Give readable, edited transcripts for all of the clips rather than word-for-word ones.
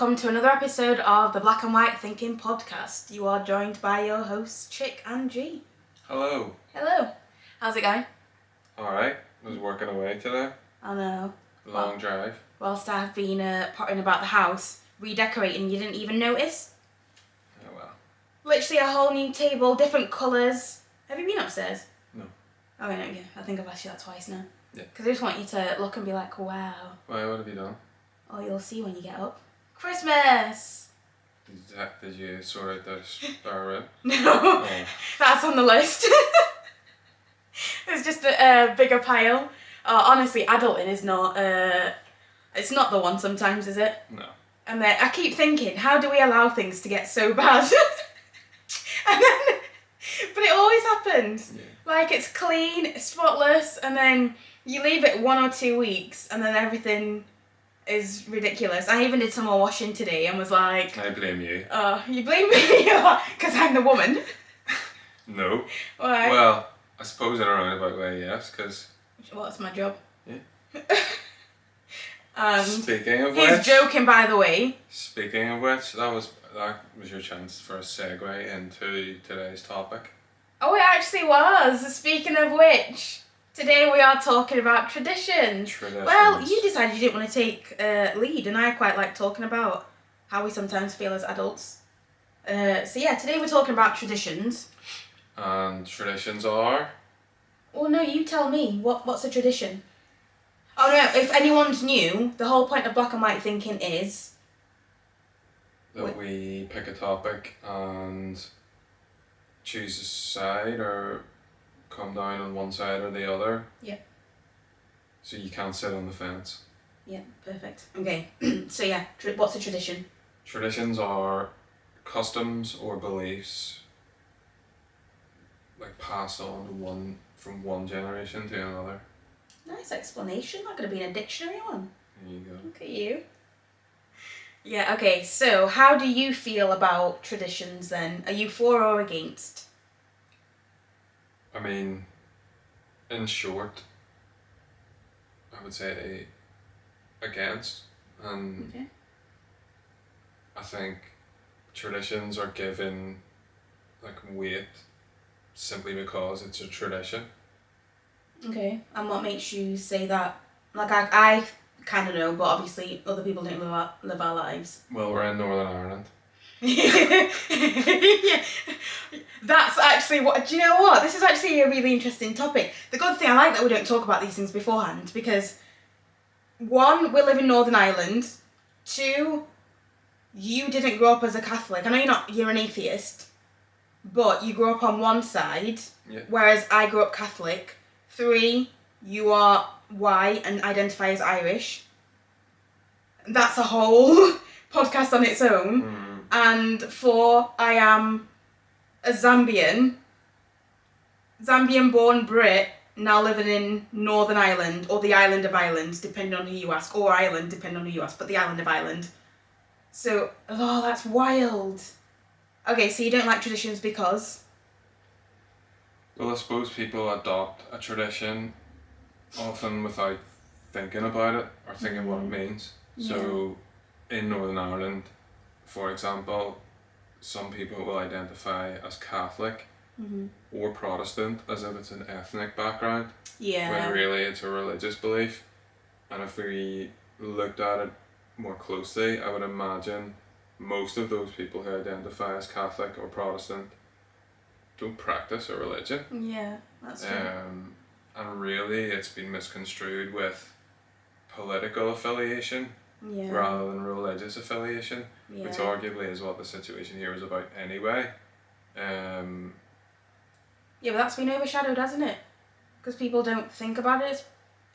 welcome to another episode of the Black and White Thinking Podcast. You are joined by your hosts, Chick and G. Hello. Hello. How's it going? Alright, I was working away today. I know. Long drive. Whilst I've been pottering about the house, redecorating, you didn't even notice? Oh well. Literally a whole new table, different colours. Have you been upstairs? No. Oh, no, yeah. I think I've asked you that twice now. Yeah. Because I just want you to look and be like, wow. Why, what have you done? Oh, you'll see when you get up. Christmas! Did you sort out the spare room? No, Oh. that's on the list. It's just a bigger pile. Honestly, adulting is not, it's not the one sometimes, is it? No. And then I keep thinking, how do we allow things to get so bad? And then, but it always happens. Yeah. Like, it's clean, it's spotless, and then you leave it 1 or 2 weeks, and then everything is ridiculous. I even did some more washing today and was like... I blame you. Oh, you blame me? Because I'm the woman. No. Why? Well, I suppose in a roundabout way, yes, because... Well, that's my job. Yeah. Speaking of he's which... joking, by the way. Speaking of which, that was your chance for a segue into today's topic. Oh, it actually was. Speaking of which, today we are talking about traditions. Well, you decided you didn't want to take lead, and I quite like talking about how we sometimes feel as adults. So yeah, today we're talking about traditions. And traditions are... Well, no, you tell me. What's a tradition? Oh no, if anyone's new, the whole point of black and white thinking is... that we pick a topic and choose a side or come down on one side or the other. Yeah. So you can't sit on the fence. Yeah, perfect. Okay, so yeah, what's a tradition? Traditions are customs or beliefs like passed on from one generation to another. Nice explanation. That could have been a dictionary one. There you go. Look at you. Yeah, okay, so how do you feel about traditions then? Are you for or against? I mean, in short, I would say against. And Okay. I think traditions are given like weight simply because it's a tradition. Okay, and what makes you say that? Like, I kind of know, but obviously other people don't live our lives. Well, we're in Northern Ireland. Yeah. That's actually what... Do you know what? This is actually a really interesting topic. The good thing, I like that we don't talk about these things beforehand, because 1, we live in Northern Ireland. 2, you didn't grow up as a Catholic. I know you're an atheist, but you grew up on one side, Yeah. whereas I grew up Catholic. 3, you are white and identify as Irish. That's a whole podcast on its own. Mm. And 4, I am a Zambian-born Brit, now living in Northern Ireland, or the island of Ireland, depending on who you ask, or Ireland, depending on who you ask, but the island of Ireland. So, oh, that's wild. Okay, so you don't like traditions because? Well, I suppose people adopt a tradition often without thinking about it or thinking what it means. Yeah. So, in Northern Ireland, for example, some people will identify as Catholic or Protestant as if it's an ethnic background, Yeah. when really it's a religious belief. And if we looked at it more closely, I would imagine most of those people who identify as Catholic or Protestant don't practice a religion. Yeah, that's true. And really it's been misconstrued with political affiliation Yeah. rather than religious affiliation, Yeah. which arguably is what the situation here is about anyway. Yeah, but that's been overshadowed, hasn't it? Because people don't think about it.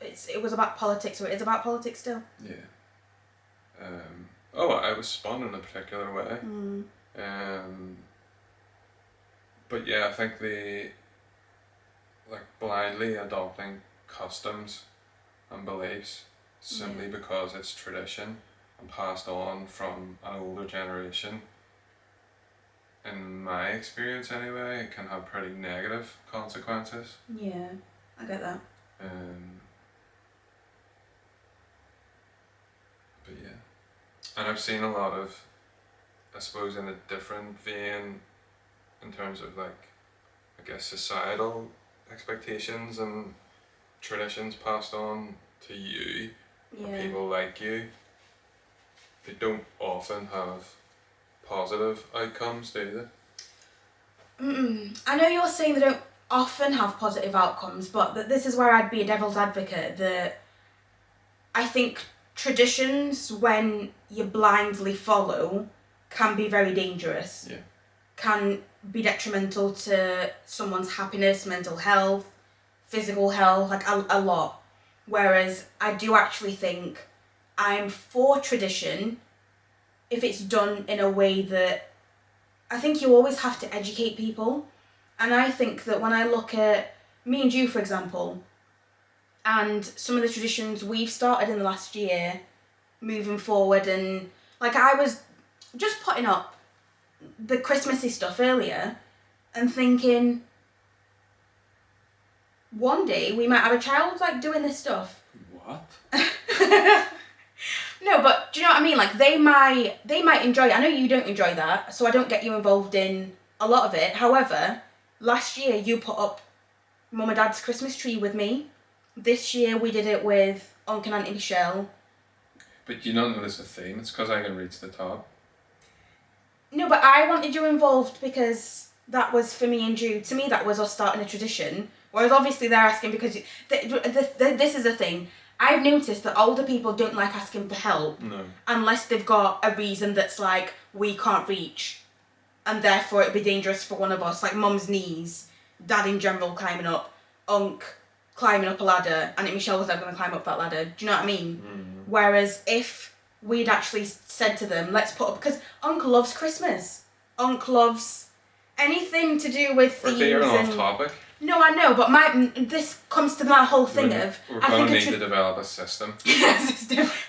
It was about politics, or it is about politics still. Yeah. I was spun in a particular way. But yeah, I think the blindly adopting customs and beliefs simply because it's tradition and passed on from an older generation, in my experience anyway, it can have pretty negative consequences. Yeah, I get that. But yeah. And I've seen a lot of, I suppose, in a different vein, in terms of like, I guess, societal expectations and traditions passed on to you, or Yeah. people like you. They don't often have positive outcomes, do they? I know you're saying they don't often have positive outcomes, but this is where I'd be a devil's advocate, that I think traditions, when you blindly follow, can be very dangerous. Yeah. Can be detrimental to someone's happiness, mental health, physical health, like a lot. Whereas I do actually think I'm for tradition if it's done in a way that, I think you always have to educate people. And I think that when I look at me and you, for example, and some of the traditions we've started in the last year, moving forward, and like I was just putting up the Christmassy stuff earlier and thinking, one day we might have a child like doing this stuff. What? No, but do you know what I mean? Like they might enjoy it. I know you don't enjoy that, so I don't get you involved in a lot of it. However, last year you put up Mum and Dad's Christmas tree with me. This year we did it with Uncle and Auntie Michelle. But you don't notice a theme. It's because I can reach the top. No, but I wanted you involved because that was for me and you. To me, that was us starting a tradition. Whereas obviously they're asking because this is the thing. I've noticed that older people don't like asking for help. No. Unless they've got a reason that's like, we can't reach, and therefore it'd be dangerous for one of us, like Mum's knees, Dad in general climbing up, Unc climbing up a ladder, and Michelle was never going to climb up that ladder. Do you know what I mean? Whereas if we'd actually said to them, let's put up, because Unc loves Christmas. Unc loves anything to do with themes. We're veering off topic. No, I know, but this comes to my whole thing of... We're going to need to develop a system.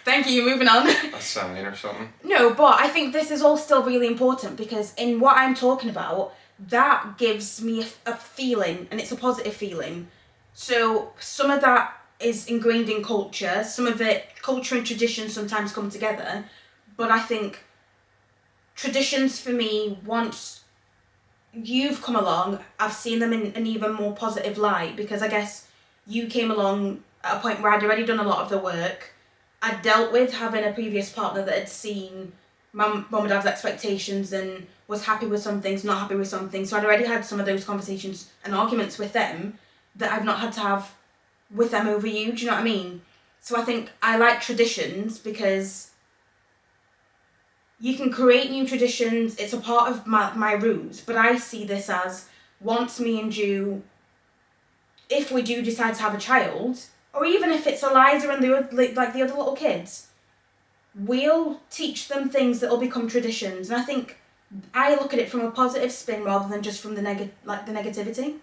Thank you, moving on. A sign or something. No, but I think this is all still really important because in what I'm talking about, that gives me a feeling, and it's a positive feeling. So some of that is ingrained in culture, some of it, culture and tradition sometimes come together, but I think traditions for me, once you've come along, I've seen them in an even more positive light, because I guess you came along at a point where I'd already done a lot of the work. I'd dealt with having a previous partner that had seen mum and dad's expectations and was happy with some things, not happy with some things. So I'd already had some of those conversations and arguments with them that I've not had to have with them over you. Do you know what I mean? So I think I like traditions because you can create new traditions. It's a part of my roots, but I see this as, once me and you, if we do decide to have a child, or even if it's Eliza and the other little kids, we'll teach them things that will become traditions. And I think I look at it from a positive spin rather than just from the negativity.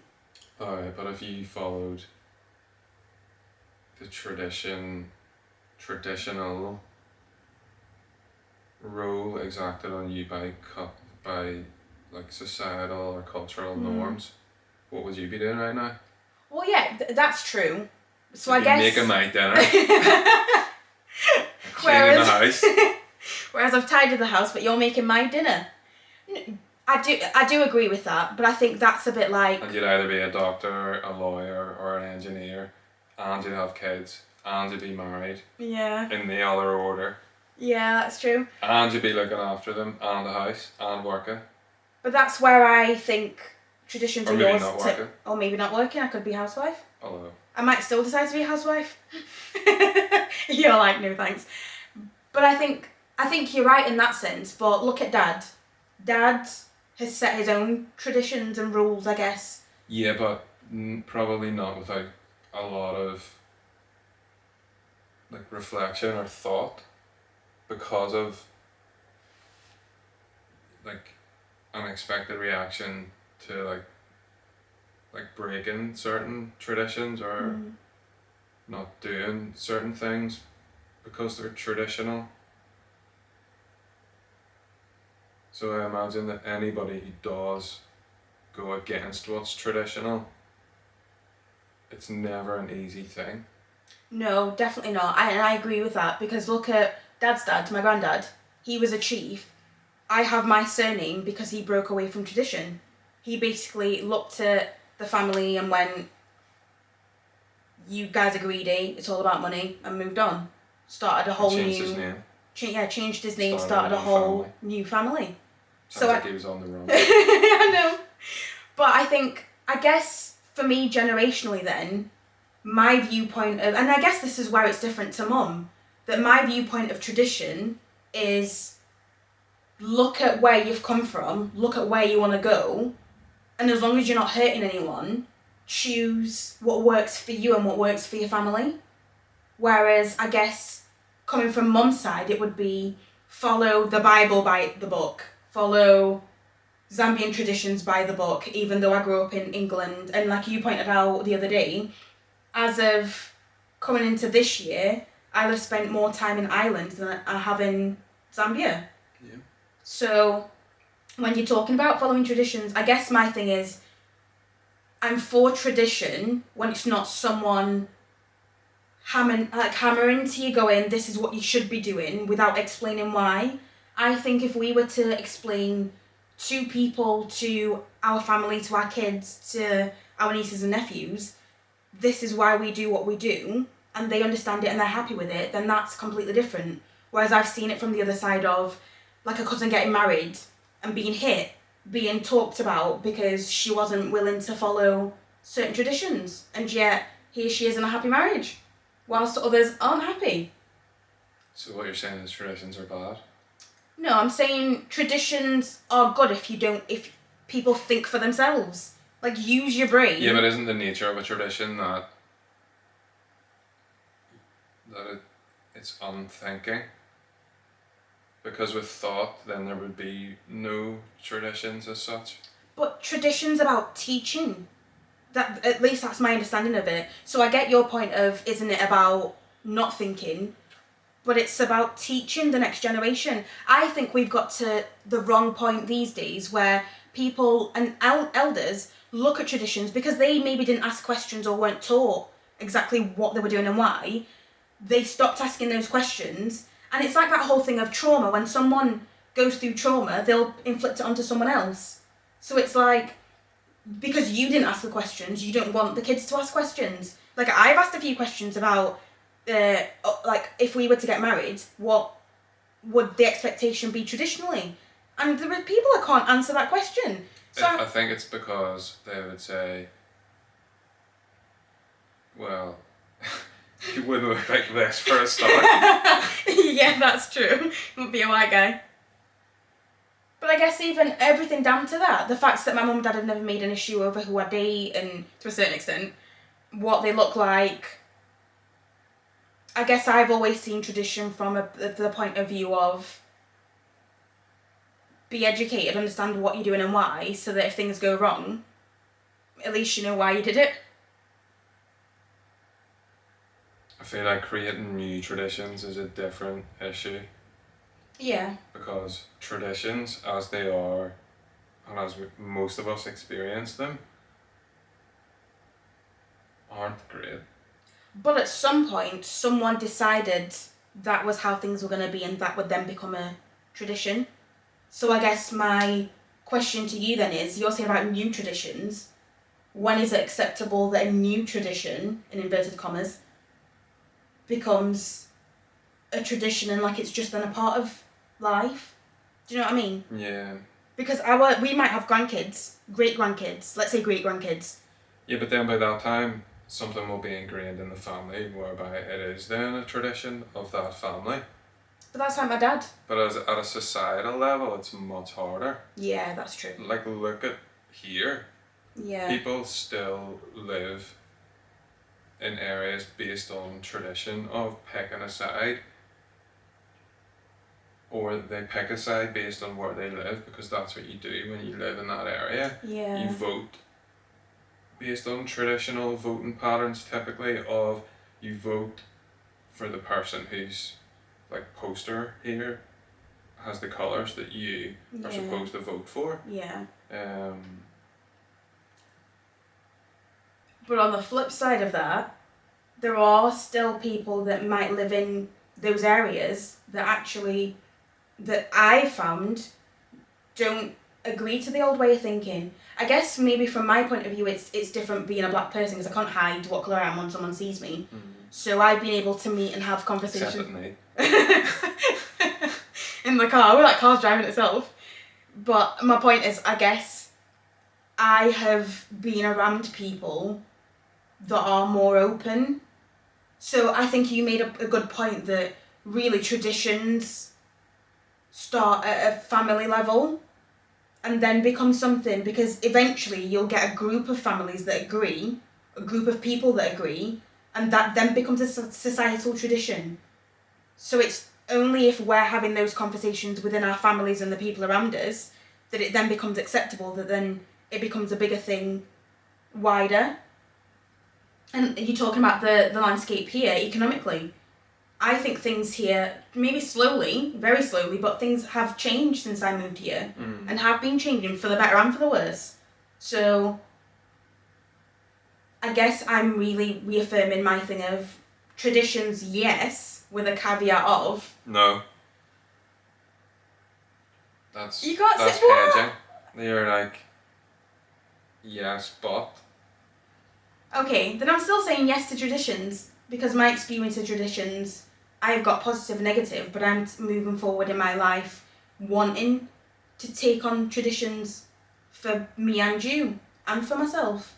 Alright, but if you followed the traditional role exacted on you by like societal or cultural norms, what would you be doing right now? Well, yeah, that's true. So You'd I guess making my dinner, cleaning the house. Whereas I've tidied the house, but you're making my dinner. I do agree with that, but I think that's a bit like... And you'd either be a doctor, a lawyer, or an engineer, and you'd have kids, and you'd be married. Yeah. In the other order. Yeah, that's true. And you'd be looking after them, and the house, and working. But that's where I think traditions are yours. Not working. Or maybe not working, I could be a housewife. Hello. I might still decide to be a housewife. You're like, no thanks. But I think you're right in that sense, but look at Dad. Dad has set his own traditions and rules, I guess. Yeah, but probably not without a lot of like reflection or thought, because of like unexpected reaction to like breaking certain traditions or not doing certain things because they're traditional. So I imagine that anybody who does go against what's traditional, it's never an easy thing. No, definitely not. I agree with that, because look at Dad's dad, my granddad. he was a chief. I have my surname because he broke away from tradition. He basically looked at the family and went, you guys are greedy, it's all about money, and moved on. Started a whole changed new... his name. Changed his name, started a whole new family. Sounds like he was on the run. I know. But I guess, for me, generationally then, my viewpoint of... And I guess this is where it's different to Mum, that my viewpoint of tradition is look at where you've come from, look at where you want to go, and as long as you're not hurting anyone, choose what works for you and what works for your family. Whereas, I guess, coming from Mum's side, it would be follow the Bible by the book, follow Zambian traditions by the book, even though I grew up in England. And like you pointed out the other day, as of coming into this year, I'll have spent more time in Ireland than I have in Zambia. Yeah. So when you're talking about following traditions, I guess my thing is I'm for tradition when it's not someone hammering to you going, this is what you should be doing, without explaining why. I think if we were to explain to people, to our family, to our kids, to our nieces and nephews, this is why we do what we do, and they understand it and they're happy with it, then that's completely different. Whereas I've seen it from the other side of, like, a cousin getting married and being hit, being talked about because she wasn't willing to follow certain traditions, and yet here she is in a happy marriage, whilst others aren't happy. So what you're saying is traditions are bad? No, I'm saying traditions are good if people think for themselves. Like, use your brain. Yeah, but isn't the nature of a tradition that it's unthinking? Because with thought, then there would be no traditions as such. But tradition's about teaching. That, at least that's my understanding of it. So I get your point of, isn't it about not thinking? But it's about teaching the next generation. I think we've got to the wrong point these days where people and elders look at traditions because they maybe didn't ask questions or weren't taught exactly what they were doing and why. They stopped asking those questions. And it's like that whole thing of trauma. When someone goes through trauma, they'll inflict it onto someone else. So it's like, because you didn't ask the questions, you don't want the kids to ask questions. Like, I've asked a few questions about, like, if we were to get married, what would the expectation be traditionally? And there are people that can't answer that question. So I think it's because they would say, well, you wouldn't look like this for a start. Yeah, that's true. Wouldn't be a white guy. But I guess even everything down to that, the fact that my mum and dad have never made an issue over who I date and, to a certain extent, what they look like. I guess I've always seen tradition from the point of view of be educated, understand what you're doing and why, so that if things go wrong, at least you know why you did it. I feel like creating new traditions is a different issue. Yeah. Because traditions, as they are, and as most of us experience them, aren't great. But at some point, someone decided that was how things were going to be, and that would then become a tradition. So I guess my question to you then is, you're saying about new traditions. When is it acceptable that a new tradition, in inverted commas, becomes a tradition and like it's just then a part of life? Do you know what I mean? Yeah. Because we might have grandkids, great-grandkids, let's say great-grandkids. Yeah, but then by that time, something will be ingrained in the family whereby it is then a tradition of that family. But that's like my dad. But at a societal level, it's much harder. Yeah, that's true. Like, look at here. Yeah. People still live in areas based on tradition of picking a side. Or they pick a side based on where they live, because that's what you do when you live in that area. Yeah. You vote based on traditional voting patterns, typically, of you vote for the person whose like poster here has the colours that you are supposed to vote for. Yeah. But on the flip side of that, there are still people that might live in those areas that actually that I found don't agree to the old way of thinking. I guess maybe from my point of view it's different being a black person because I can't hide what colour I am when someone sees me. So I've been able to meet and have conversations. Except at night. In the car, that car's driving itself. But my point is, I guess I have been around people that are more open. So I think you made a good point that really traditions start at a family level and then become something, because eventually you'll get a group of families that agree, a group of people that agree, and that then becomes a societal tradition. So it's only if we're having those conversations within our families and the people around us that it then becomes acceptable, that then it becomes a bigger thing, wider. And you're talking about the landscape here economically. I think things here, maybe slowly, very slowly, but things have changed since I moved here and have been changing for the better and for the worse. So I guess I'm really reaffirming my thing of traditions, yes, with a caveat of... No. That's You can't that's say what? hedging. You're like, yes, but. Okay, then I'm still saying yes to traditions, because my experience of traditions, I've got positive and negative, but I'm moving forward in my life wanting to take on traditions for me and you, and for myself.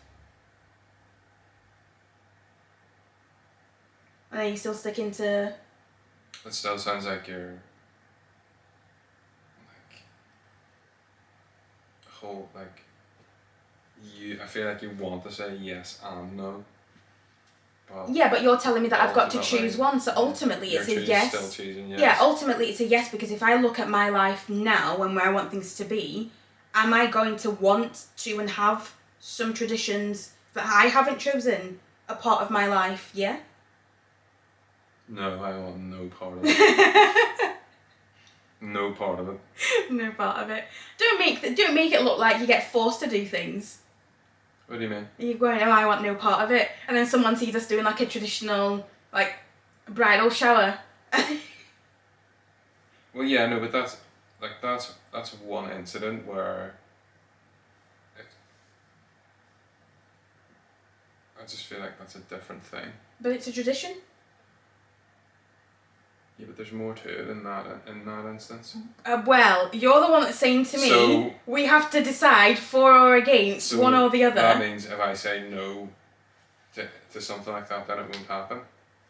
And are you still sticking to... It still sounds like you're like whole like you. I feel like you want to say yes and no. But Yeah, but you're telling me that I've got to ultimately, choose one, so ultimately it's a yes. Still choosing yes. Yeah, ultimately it's a yes, because if I look at my life now and where I want things to be, am I going to want to and have some traditions that I haven't chosen a part of my life? Yeah. No, I want no part of it. No part of it. No part of it. Don't make it look like you get forced to do things. What do you mean? You're going, oh, I want no part of it, and then someone sees us doing like a traditional like bridal shower. Well, yeah, no, but that's one incident where I just feel like that's a different thing. But it's a tradition. Yeah, but there's more to it in that instance. Well, you're the one that's saying to me, So- we have to decide for or against So one or the other. That means if I say no to something like that, then it won't happen.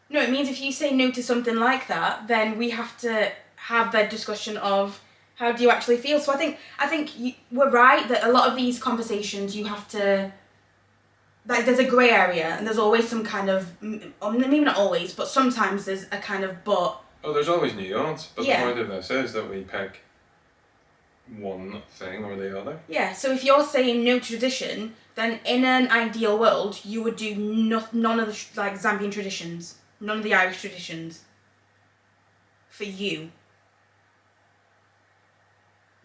No, it means if you say no to something like that, then we have to have that discussion of how do you actually feel. So I think we're right that a lot of these conversations you have to, like, there's a grey area and there's always some kind of, maybe not always, but sometimes there's a kind of but. Oh, there's always nuance, but Yeah. the point of this is that we pick one thing or the other. Yeah, so if you're saying no to tradition, then in an ideal world, you would do none of the like Zambian traditions, none of the Irish traditions. For you.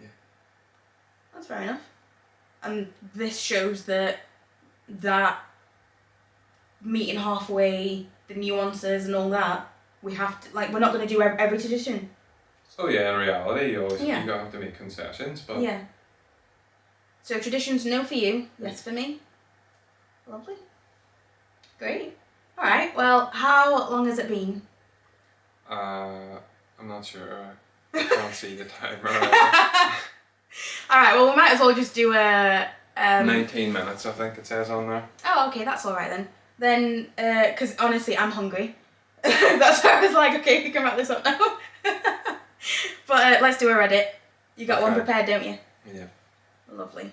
Yeah. That's fair enough. And this shows that meeting halfway, the nuances and all that, we have to, like, we're not going to do every tradition. So yeah, in reality, you Yeah. have to make concessions, but Yeah. So traditions, no for you, yes for me. Lovely. Great. Alright, well, how long has it been? I'm not sure. I can't see the timer. Alright, well, we might as well just do a... 19 minutes, I think it says on there. Oh, okay, that's alright then. Then, because honestly, I'm hungry. That's why I was like, okay, we can wrap this up now. But let's do a Reddit. You got one Okay. prepared, don't you? Yeah. Lovely.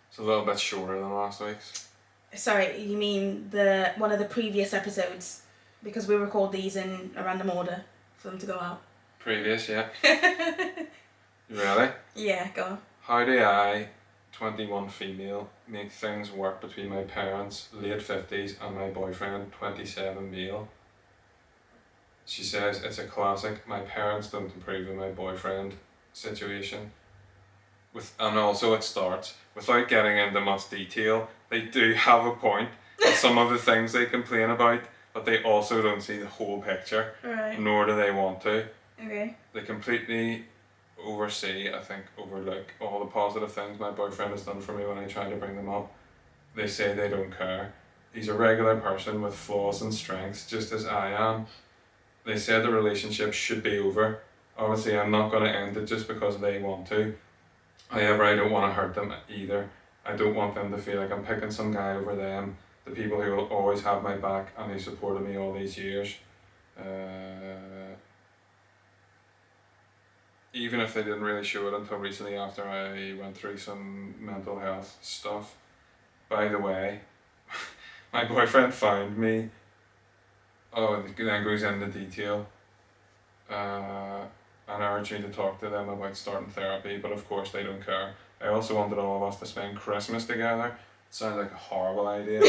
It's a little bit shorter than last week's. Sorry, you mean one of the previous episodes? Because we record these in a random order for them to go out. Previous, yeah. You ready? Yeah, go on. How do I, 21 female, make things work between my parents, late 50s, and my boyfriend, 27 male? She says it's a classic. My parents don't approve of my boyfriend situation. And also it starts, without getting into much detail, they do have a point with some of the things they complain about, but they also don't see the whole picture, Right. nor do they want to. Okay. They completely overlook all the positive things my boyfriend has done for me when I try to bring them up. They say they don't care. He's a regular person with flaws and strengths, just as I am. They said the relationship should be over. Obviously, I'm not going to end it just because they want to. However, I don't want to hurt them either. I don't want them to feel like I'm picking some guy over them, the people who will always have my back and who supported me all these years. Even if they didn't really show it until recently after I went through some mental health stuff. By the way, my boyfriend found me. Oh, and then goes into detail. And urged me to talk to them about starting therapy, but of course they don't care. I also wanted all of us to spend Christmas together. Sounds like a horrible idea.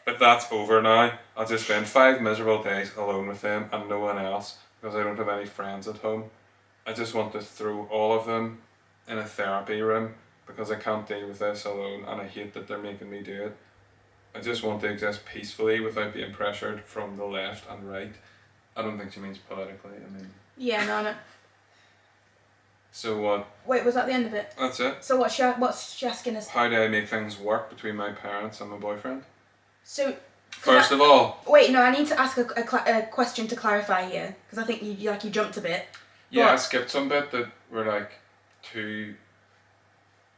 But that's over now. I'll just spend 5 miserable days alone with them and no one else because I don't have any friends at home. I just want to throw all of them in a therapy room because I can't deal with this alone and I hate that they're making me do it. I just want to exist peacefully without being pressured from the left and right. I don't think she means politically, I mean... Yeah, no. So what? Wait, was that the end of it? That's it. So what's she asking us? How do I make things work between my parents and my boyfriend? So... First of all... Wait, no, I need to ask a question to clarify here, because I think you jumped a bit. Yeah, I skipped some bit that were like too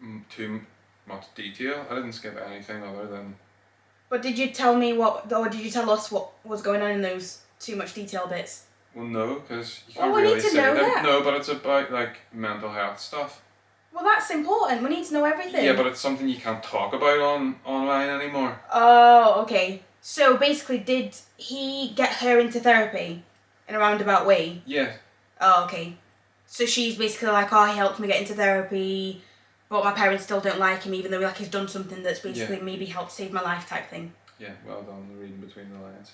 much detail. I didn't skip anything other than... But did you tell me or did you tell us what was going on in those too much detail bits? Well, no, because you Well, can't we really need to say know them. that. No, but it's about like mental health stuff. Well, that's important. We need to know everything. Yeah, but it's something you can't talk about online anymore. Oh, okay. So basically, did he get her into therapy in a roundabout way? Yeah. Oh, okay. So she's basically like, oh, he helped me get into therapy, but my parents still don't like him, even though like he's done something that's basically maybe helped save my life type thing. Yeah, well done, reading between the lines.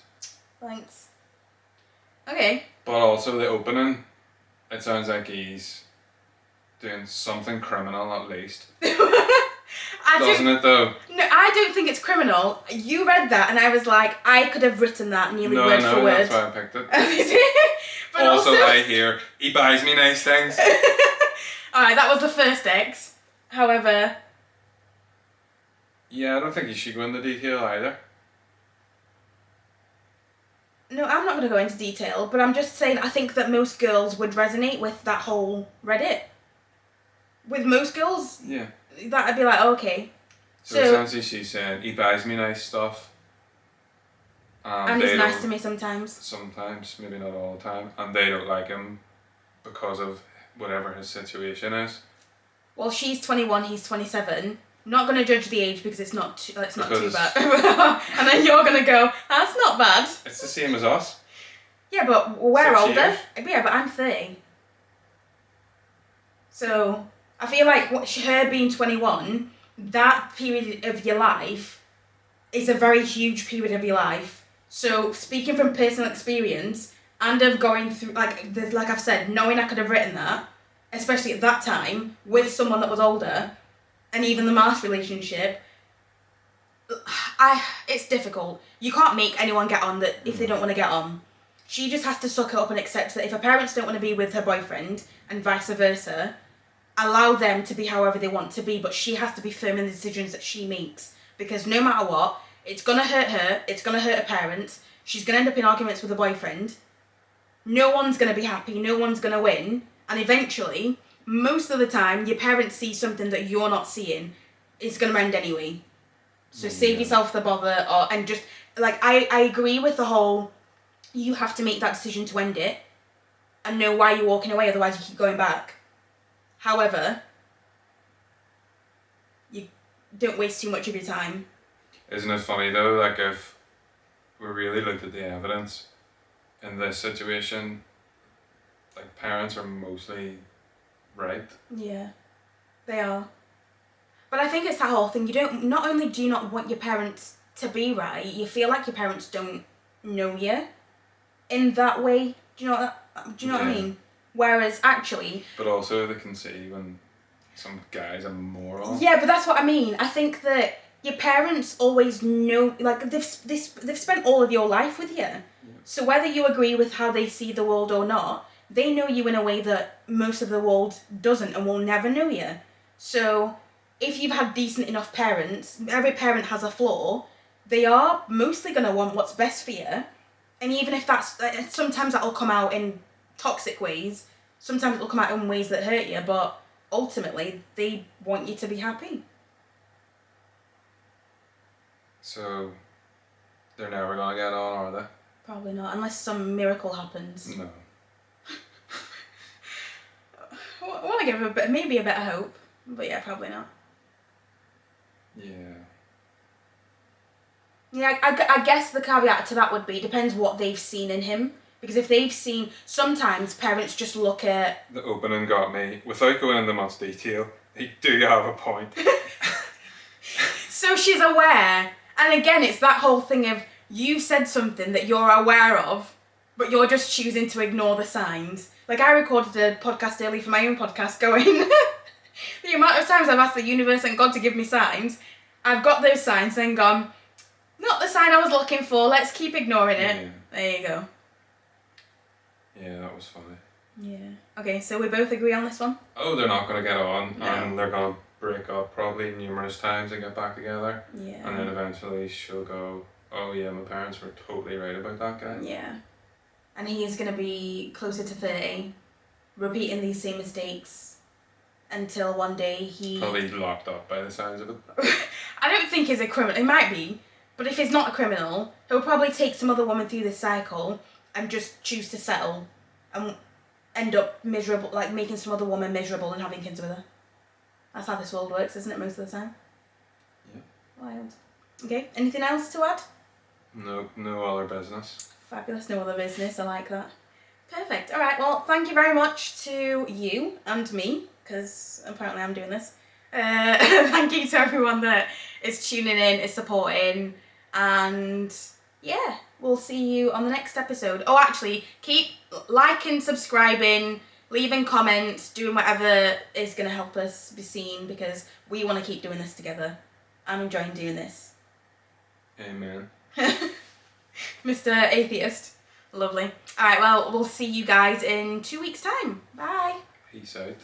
Thanks. Okay. But also the opening, it sounds like he's doing something criminal at least. Doesn't it though? No, I don't think it's criminal. You read that and I was like, I could have written that nearly word for word. That's why I picked it. But also, I hear he buys me nice things. Alright, that was the first X. However... Yeah, I don't think you should go into detail either. No, I'm not going to go into detail, but I'm just saying I think that most girls would resonate with that whole Reddit. With most girls, yeah, that'd be like, okay. So essentially she's saying, he buys me nice stuff. And he's nice to me sometimes. Sometimes, maybe not all the time. And they don't like him because of whatever his situation is. Well, she's 21, he's 27. Not going to judge the age because it's not too bad. And then you're going to go, that's not bad. It's the same as us. Yeah, but we're 6 older. years. Yeah, but I'm 30. So, I feel like her being 21, that period of your life is a very huge period of your life. So, speaking from personal experience and of going through, like I've said, knowing I could have written that, especially at that time, with someone that was older, and even the Mars relationship, it's difficult. You can't make anyone get on that if they don't want to get on. She just has to suck it up and accept that if her parents don't want to be with her boyfriend, and vice versa, allow them to be however they want to be, but she has to be firm in the decisions that she makes. Because no matter what, it's going to hurt her, it's going to hurt her parents, she's going to end up in arguments with her boyfriend, no one's going to be happy, no one's going to win, and eventually, most of the time, your parents see something that you're not seeing, it's going to end anyway. So save yourself the bother, and just, like, I agree with the whole, you have to make that decision to end it, and know why you're walking away, otherwise you keep going back. However, you don't waste too much of your time. Isn't it funny though, like if we really looked at the evidence in this situation, like parents are mostly right. Yeah, they are. But I think it's that whole thing, not only do you not want your parents to be right, you feel like your parents don't know you in that way. Do you know what I mean? Whereas actually... But also they can see when some guy's a moron. Yeah, but that's what I mean. I think that your parents always know, like, they've spent all of your life with you. Yeah. So whether you agree with how they see the world or not, they know you in a way that most of the world doesn't and will never know you. So if you've had decent enough parents, every parent has a flaw, they are mostly going to want what's best for you. And even if that's, sometimes that'll come out in toxic ways, sometimes it'll come out in ways that hurt you, but ultimately they want you to be happy. So they're never gonna get on, are they? Probably not, unless some miracle happens. No. I want to give maybe a bit of hope, but yeah, probably not. Yeah. Yeah, I guess the caveat to that would be, depends what they've seen in him. Because if they've seen, sometimes parents just look at... The opening got me. Without going into much detail, they do have a point. So she's aware. And again, it's that whole thing of, you said something that you're aware of, but you're just choosing to ignore the signs. Like, I recorded a podcast early for my own podcast going, the amount of times I've asked the universe and God to give me signs, I've got those signs and gone, not the sign I was looking for, let's keep ignoring it. Yeah. There you go. Yeah, that was funny. Yeah. Okay, so we both agree on this one? Oh, they're not going to get on, No. and they're going to break up probably numerous times and get back together. Yeah. And then eventually she'll go, oh yeah, my parents were totally right about that guy. Yeah. And he is going to be closer to 30, repeating these same mistakes until one day he... Probably locked up by the sounds of it. I don't think he's a criminal. He might be. But if he's not a criminal, he'll probably take some other woman through this cycle and just choose to settle and end up miserable, like making some other woman miserable and having kids with her. That's how this world works, isn't it, most of the time? Yeah. Wild. Okay, anything else to add? No other business. Fabulous, no other business, I like that. Perfect. Alright, well, thank you very much to you and me, because apparently I'm doing this. Thank you to everyone that is tuning in, is supporting, and yeah, we'll see you on the next episode. Oh, actually, keep liking, subscribing, leaving comments, doing whatever is going to help us be seen, because we want to keep doing this together. I'm enjoying doing this. Amen. Mr. Atheist. Lovely. Alright, well, we'll see you guys in 2 weeks' time. Bye. Peace out.